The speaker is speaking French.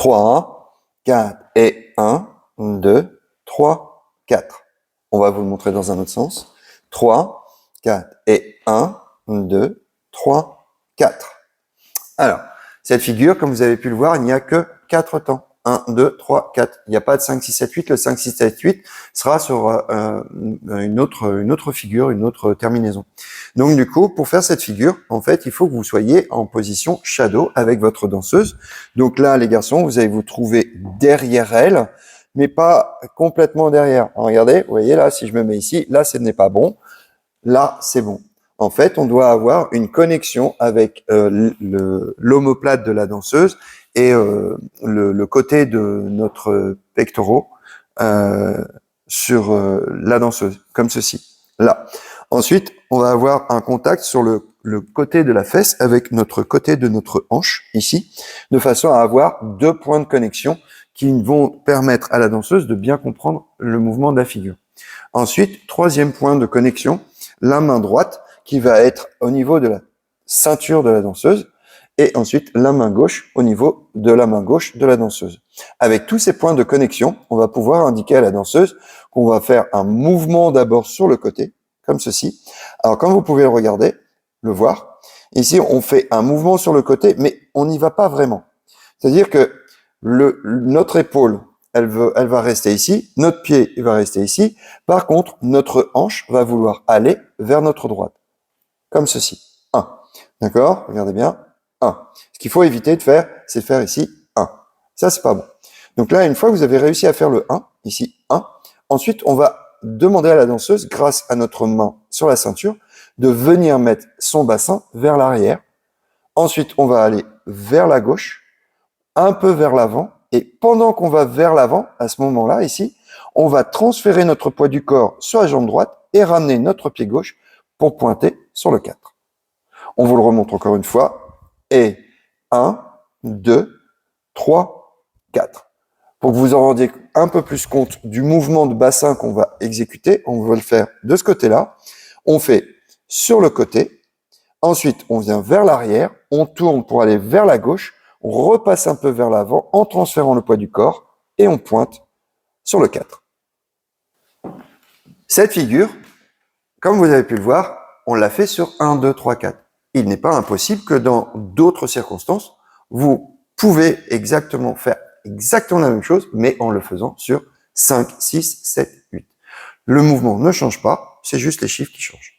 3, 4 et 1, 2, 3, 4. On va vous le montrer dans un autre sens. 3, 4 et 1, 2, 3, 4. Alors, cette figure, comme vous avez pu le voir, il n'y a que 4 temps. 1, 2, 3, 4. Il n'y a pas de 5, 6, 7, 8. Le 5, 6, 7, 8 sera sur une autre figure, une autre terminaison. Donc du coup, pour faire cette figure, en fait, il faut que vous soyez en position shadow avec votre danseuse. Donc là, les garçons, vous allez vous trouver derrière elle, mais pas complètement derrière. Alors, regardez, vous voyez là, si je me mets ici, là, ce n'est pas bon. Là, c'est bon. En fait, on doit avoir une connexion avec l'omoplate de la danseuse et le côté de notre pectoraux sur la danseuse, comme ceci, là. Ensuite, on va avoir un contact sur le côté de la fesse avec notre côté de notre hanche, ici, de façon à avoir 2 points de connexion qui vont permettre à la danseuse de bien comprendre le mouvement de la figure. Ensuite, 3e point de connexion, la main droite qui va être au niveau de la ceinture de la danseuse et ensuite la main gauche au niveau de la main gauche de la danseuse. Avec tous ces points de connexion, on va pouvoir indiquer à la danseuse qu'on va faire un mouvement d'abord sur le côté, comme ceci. Alors, comme vous pouvez le regarder, le voir, ici, on fait un mouvement sur le côté, mais on n'y va pas vraiment. C'est-à-dire que notre épaule, elle va rester ici, notre pied il va rester ici. Par contre, notre hanche va vouloir aller vers notre droite, comme ceci. 1. D'accord? Regardez bien. 1. Ce qu'il faut éviter de faire, c'est faire ici 1. Ça, c'est pas bon. Donc là, une fois que vous avez réussi à faire le 1, ici 1, ensuite, on va demander à la danseuse, grâce à notre main sur la ceinture, de venir mettre son bassin vers l'arrière. Ensuite, on va aller vers la gauche, un peu vers l'avant, et pendant qu'on va vers l'avant, à ce moment-là, ici, on va transférer notre poids du corps sur la jambe droite et ramener notre pied gauche pour pointer sur le 4. On vous le remontre encore une fois. Et 1, 2, 3, 4. Pour que vous en rendiez un peu plus compte du mouvement de bassin qu'on va exécuter, on va le faire de ce côté-là. On fait sur le côté. Ensuite, on vient vers l'arrière. On tourne pour aller vers la gauche. On repasse un peu vers l'avant en transférant le poids du corps et on pointe sur le 4. Cette figure, comme vous avez pu le voir, on l'a fait sur 1, 2, 3, 4. Il n'est pas impossible que dans d'autres circonstances, vous pouvez faire exactement la même chose, mais en le faisant sur 5, 6, 7, 8. Le mouvement ne change pas, c'est juste les chiffres qui changent.